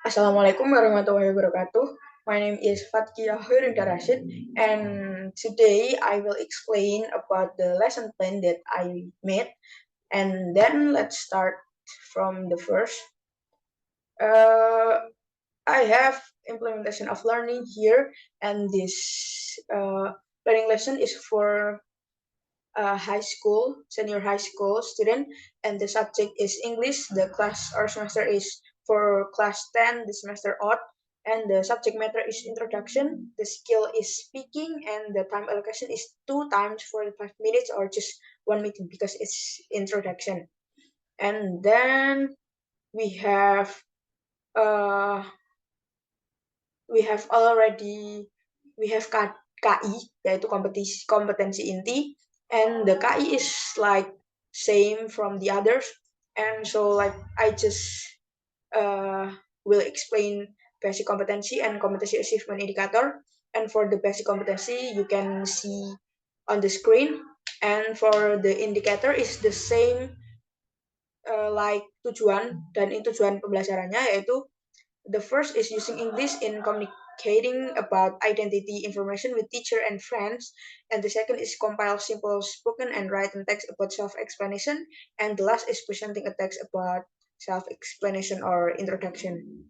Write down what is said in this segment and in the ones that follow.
Assalamualaikum warahmatullahi wabarakatuh. My name is Khoirunnida and today I will explain about the lesson plan that I made. And then let's start from the first. Uh, I have implementation of learning here, and this learning lesson is for senior high school student, and the subject is English. The class or semester is for class 10, the semester odd, and the subject matter is introduction. The skill is speaking, and the time allocation is 2 times 45 minutes or just 1 meeting because it's introduction. And then we have uh we have already we have KI, yaitu kompetensi inti, and the KI is like same from the others, and so like I just uh, will explain basic competency and competency achievement indicator. And for the basic competency you can see on the screen, and for the indicator is the same like tujuan, dan ini tujuan pembelajarannya yaitu the first is using English in communicating about identity information with teacher and friends, and the second is compile simple spoken and written text about self-explanation, and the last is presenting a text about self-explanation or introduction.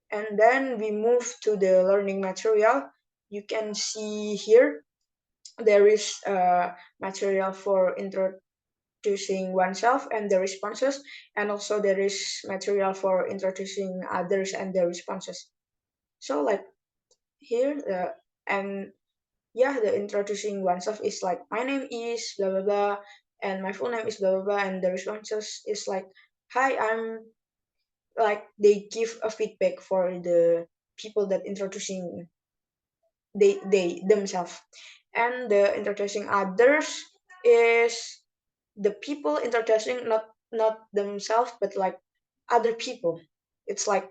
And then we move to the learning material. You can see here there is material for introducing oneself and the responses, and also there is material for introducing others and their responses. So like here and yeah, the introducing oneself is like my name is blah blah blah and my full name is blah blah blah, and the responses is like hi, I'm like they give a feedback for the people that introducing they themselves. And the introducing others is the people introducing not themselves but like other people. It's like,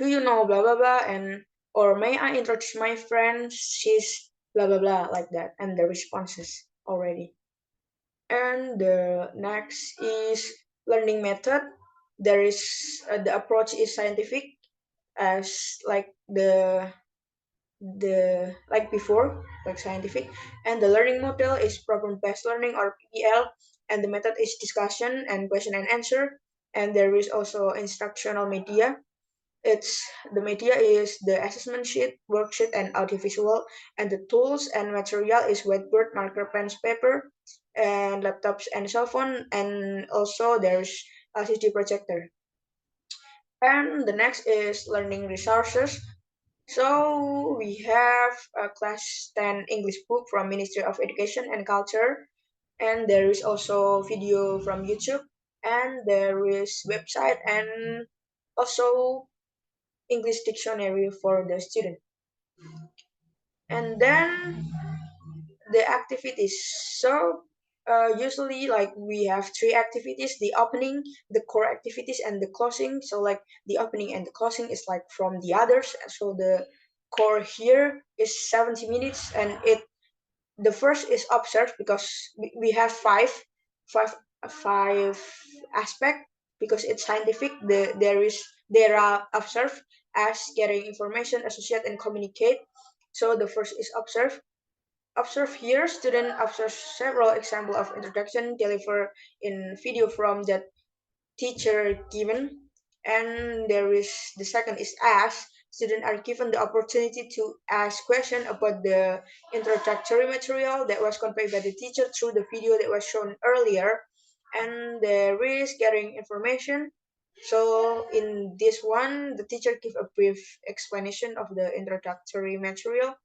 do you know blah blah blah, and or may I introduce my friend, she's blah blah blah, like that, and the responses already. And the next is learning method. There is the approach is scientific as like the like before, like scientific, and the learning model is problem based learning or PBL, and the method is discussion and question and answer, and there is also instructional media. It's the media is the assessment sheet, worksheet, and audiovisual, and the tools and material is whiteboard, marker, pens, paper, and laptops and cell phone, and also there's LCD projector. And the next is learning resources. So we have a class 10 English book from Ministry of Education and Culture, and there is also video from YouTube, and there is website, and also English dictionary for the student. And then the activities. So usually like we have three activities: the opening, the core activities, and the closing. So like the opening and the closing is like from the others. So the core here is 70 minutes, and it the first is observe because we have five five aspect because it's scientific. There are observe, ask, gathering information, associate, and communicate. So the first is observe. Observe here, student observe several examples of introduction delivered in video from that teacher given. And there is the second is ask. Students are given the opportunity to ask questions about the introductory material that was conveyed by the teacher through the video that was shown earlier. And there is gathering information. So in this one, the teacher give a brief explanation of the introductory material.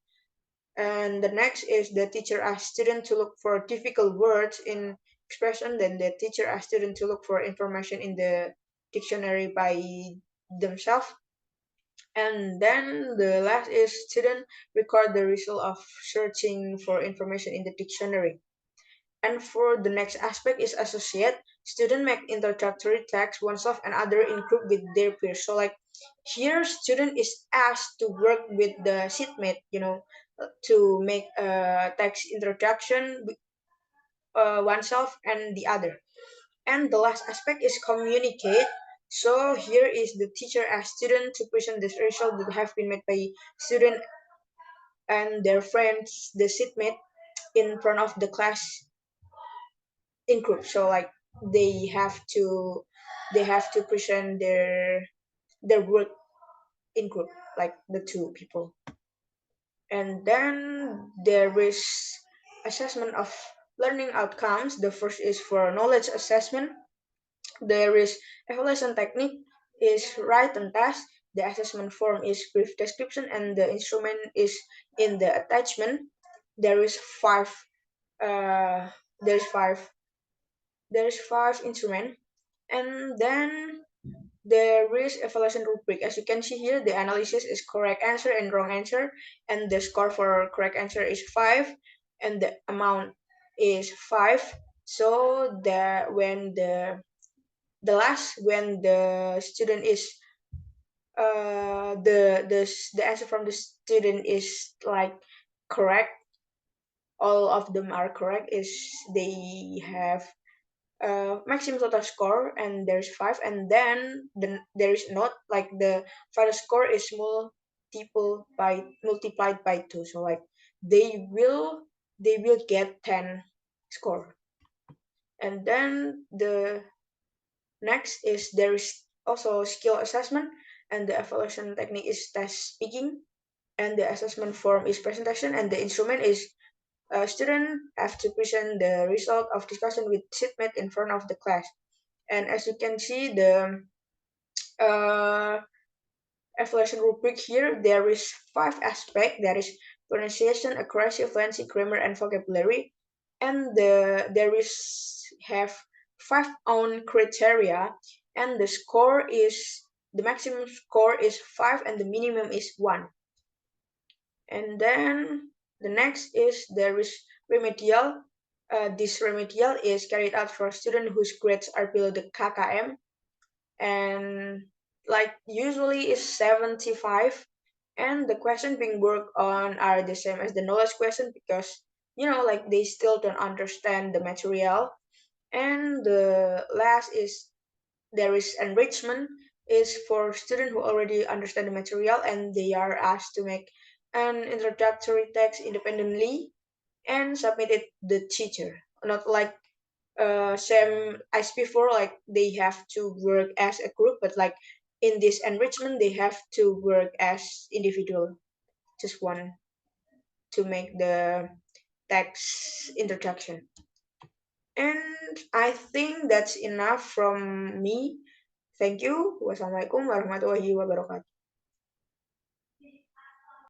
And the next is the teacher asks student to look for difficult words in expression. Then the teacher asks student to look for information in the dictionary by themselves. And then the last is student record the result of searching for information in the dictionary. And for the next aspect is associate. Student make introductory text oneself and other in group with their peers. So like here, student is asked to work with the seatmate, to make a text introduction oneself and the other. And the last aspect is communicate. So here is the teacher as student to present the result that have been made by student and their friends, the seatmate, in front of the class in group. So like they have to they have to present their work in group, like the two people. And then there is assessment of learning outcomes. The first is for knowledge assessment. There is evaluation technique is written task. The assessment form is brief description and the instrument is in the attachment. There is five uh there's five instrument, and then there is evaluation rubric. As you can see here, the analysis is correct answer and wrong answer, and the score for correct answer is 5, and the amount is 5. So that when the student is the answer from the student is like correct, all of them are correct, is they have maximum total score, and there's 5, and then there is not like the final score is multiplied by 2, so like they will get 10 score. And then the next is there is also skill assessment, and the evaluation technique is test speaking, and the assessment form is presentation, and the instrument is student have to present the result of discussion with seatmate in front of the class. And as you can see, the uh, evaluation rubric here, there is 5 aspects. There is pronunciation, accuracy, fluency, grammar, and vocabulary. And there is have 5 own criteria, and the maximum score is 5 and the minimum is 1. And then the next is there is remedial. This remedial is carried out for students whose grades are below the KKM, and like usually is 75, and the question being worked on are the same as the knowledge question, because like they still don't understand the material. And the last is there is enrichment, is for students who already understand the material and they are asked to make an introductory text independently and submit it the teacher, not like same as before, like they have to work as a group, but like in this enrichment they have to work as individual, just one, to make the text introduction. And I think that's enough from me. Thank you. Wassalamualaikum warahmatullahi wabarakatuh.